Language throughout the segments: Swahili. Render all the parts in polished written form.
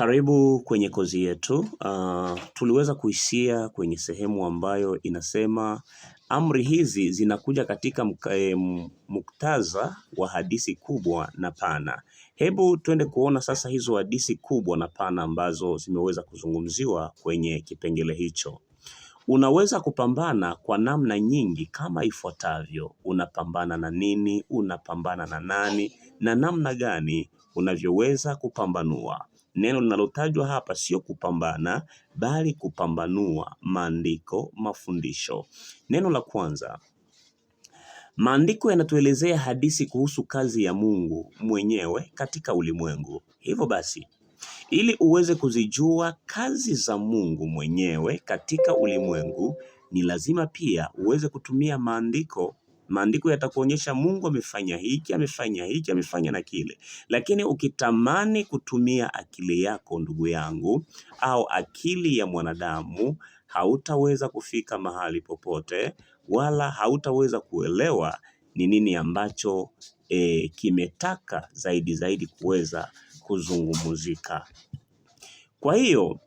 Karibu kwenye kozi yetu. Tuliweza kuishia kwenye sehemu ambayo inasema amri hizi zinakuja katika muktadha wa hadithi kubwa na pana. Hebu twende kuona sasa hizo hadithi kubwa na pana ambazo zimeweza kuzungumziwa kwenye kipengele hicho. Unaweza kupambana kwa namna nyingi kama ifuatavyo. Unapambana na nini? Unapambana na nani? Na namna gani unavyoweza kupambanua? Neno linalotajwa hapa sio kupambana, bali kupambanua maandiko, mafundisho. Neno la kwanza, maandiko yanatuelezea hadithi kuhusu kazi ya Mungu mwenyewe katika ulimwengu. Hivyo basi, ili uweze kuzijua kazi za Mungu mwenyewe katika ulimwengu, ni lazima pia uweze kutumia maandiko. Maandiko yatakuonyesha Mungu amefanya hiki, amefanya hiki, amefanya na kile. Lakini ukitamani kutumia akili yako, ndugu yangu, au akili ya mwanadamu, hautaweza kufika mahali popote, wala hautaweza kuelewa ni nini ambacho kimetaka zaidi kuweza kuzungumzika. Kwa hiyo,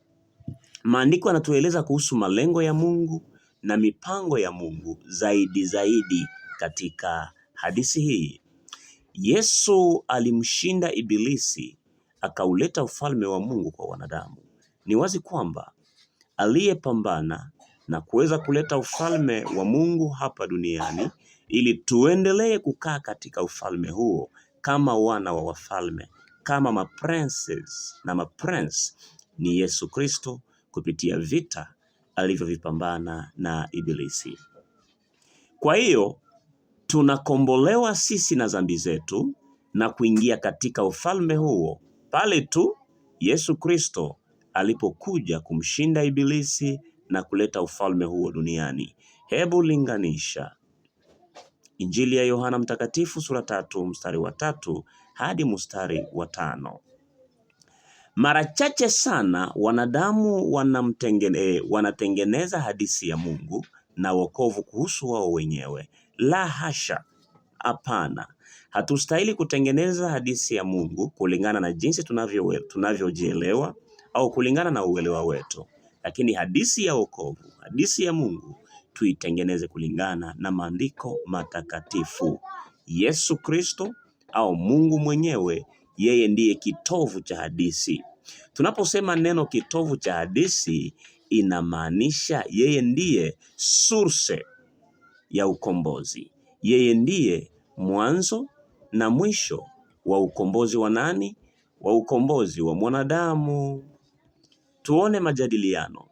maandiko yanatueleza kuhusu malengo ya Mungu na mipango ya Mungu zaidi katika hadithi hii. Yesu alimshinda ibilisi, akauleta ufalme wa Mungu kwa wanadamu. Ni wazi kwamba aliyepambana na kuweza kuleta ufalme wa Mungu hapa duniani ili tuendelee kukaa katika ufalme huo kama wana wa wafalme, kama maprinces na maprince, ni Yesu Kristo kupitia vita alivyovipambana na ibilisi. Kwa hiyo tunakombolewa sisi na dhambi zetu na kuingia katika ufalme huo pale tu Yesu Kristo alipokuja kumshinda ibilisi na kuleta ufalme huo duniani. Hebu linganisha Injili ya Yohana Mtakatifu sura 3 mstari wa 3 hadi mstari wa 5. Mara chache sana wanadamu wanatengeneza hadithi ya Mungu na wokovu kuhusu wao wenyewe. La hasha, hapana. Hatustahili kutengeneza hadithi ya Mungu kulingana na jinsi tunavyojielewa au kulingana na uelewa wetu. Lakini hadithi ya wokovu, hadithi ya Mungu, tuitengeneze kulingana na maandiko matakatifu. Yesu Kristo au Mungu mwenyewe, yeye ndiye kitovu cha hadithi. Tunaposema neno kitovu cha hadithi, inamaanisha yeye ndiye source ya ukombozi. Yeye ndiye mwanzo na mwisho wa ukombozi wa nani? Wa ukombozi wa mwanadamu. Tuone majadiliano.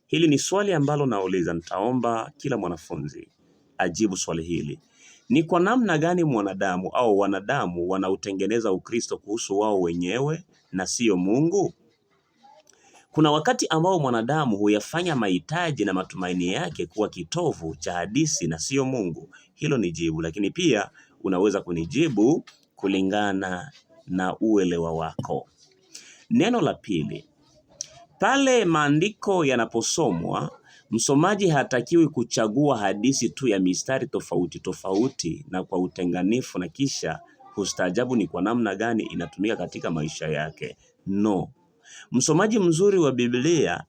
Hili ni swali ambalo nauliza, nitaomba kila mwanafunzi ajibu swali hili. Ni kwa namna gani mwanadamu au wanadamu wanautengeneza Ukristo kuhusu wao wenyewe na sio Mungu? Kuna wakati ambao mwanadamu huyafanya mahitaji na matumaini yake kuwa kitovu cha hadithi na sio Mungu. Hilo ni jibu, lakini pia unaweza kunijibu kulingana na uelewa wako. Neno la pili, pale maandiko yanaposomwa, msomaji hatakiwi kuchagua hadithi tu ya mistari tofauti na kwa utenganifu na kisha kustaajabu ni kwa namna gani inatumika katika maisha yake. No. Msomaji mzuri wa Biblia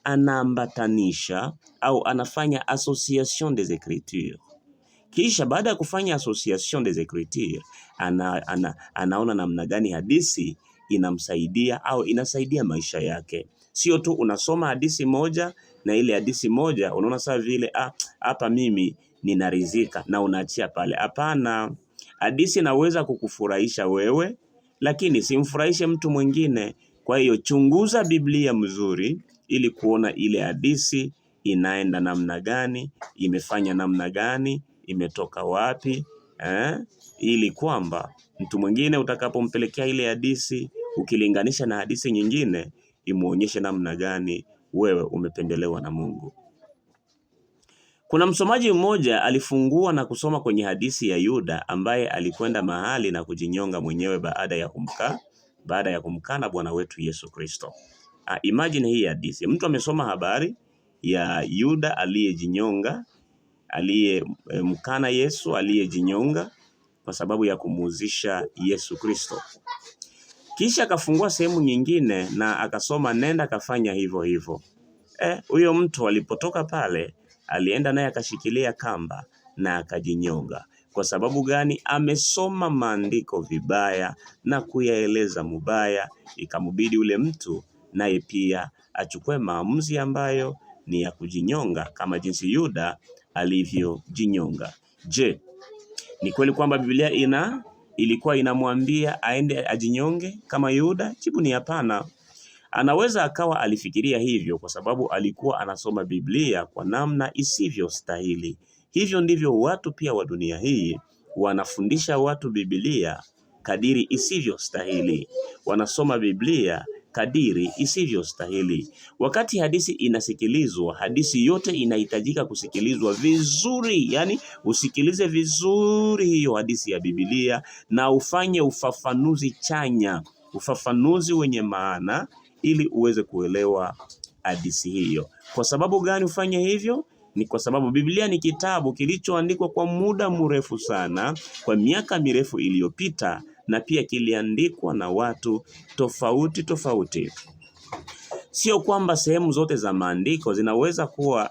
anaambatanisha au anafanya association des écritures. Kisha baada ya kufanya association des écritures, anaona namna gani hadithi inamsaidia au inasaidia maisha yake. Sio tu unasoma hadithi moja na ile hadithi moja unaona sawa vile hapa mimi ninaridhika na unaachia pale. Hapana, hadithi inaweza kukufurahisha wewe lakini simfurahishe mtu mwingine. Kwa hiyo chunguza Biblia mzuri ili kuona ile hadithi inaenda namna gani, imefanya namna gani, imetoka wapi, ili kwamba mtu mwingine utakapompelekea ile hadithi ukilinganisha na hadithi nyingine imuonyeshe namna gani wewe umependelewa na Mungu. Kuna msomaji mmoja alifungua na kusoma kwenye hadithi ya Yuda ambaye alikwenda mahali na kujinyonga mwenyewe baada ya kumkana Bwana wetu Yesu Kristo. Imagine hii hadithi. Mtu amesoma habari ya Yuda aliyejinyonga, aliyemkana Yesu, aliyejinyonga kwa sababu ya kumuuzisha Yesu Kristo. Kisha akafungua sehemu nyingine na akasoma nenda kafanya hivyo hivyo. Huyo mtu alipotoka pale, alienda naye akashikilia kamba na akajinyonga. Kwa sababu gani? Amesoma maandiko vibaya na kuyaeleza mubaya, ikamubidi ule mtu naye pia achukue maamuzi ambayo ni ya kujinyonga kama jinsi Yuda alivyojinyonga. Je, ni kweli kwamba Biblia ilikuwa inamwambia aende ajinyonge kama Yuda? Jibu ni hapana. Anaweza akawa alifikiria hivyo kwa sababu alikuwa anasoma Biblia kwa namna isivyostahili. Hivyo ndivyo watu pia wa dunia hii wanafundisha watu Biblia kadiri isivyostahili. Wanasoma Biblia kadiri isivyostahili. Wakati hadithi inasikilizwa, hadithi yote inahitajika kusikilizwa vizuri. Yani usikilize vizuri hiyo hadithi ya Biblia na ufanye ufafanuzi chanya, ufafanuzi wenye maana, ili uweze kuelewa hadithi hiyo. Kwa sababu gani ufanye hivyo? Ni kwa sababu Biblia ni kitabu kilichoandikwa kwa muda mrefu sana, kwa miaka mirefu iliyopita, na pia kiliandikwa na watu tofauti tofauti. Sio kwamba sehemu zote za maandiko zinaweza kuwa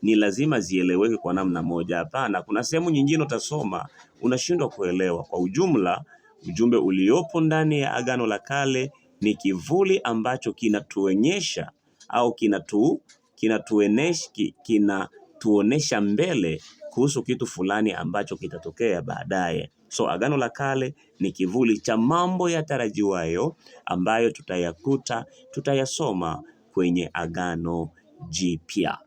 ni lazima zieleweke kwa namna moja. Hapana, kuna sehemu nyingine utasoma unashindwa kuelewa. Kwa ujumla, ujumbe uliopo ndani ya Agano la Kale ni kivuli ambacho kinatuonyesha au kinatuonesha mbele kuhusu kitu fulani ambacho kitatokea baadaye. So Agano la Kale ni kivuli cha mambo yatarajiwayo ambayo tutayasoma kwenye Agano Jipya.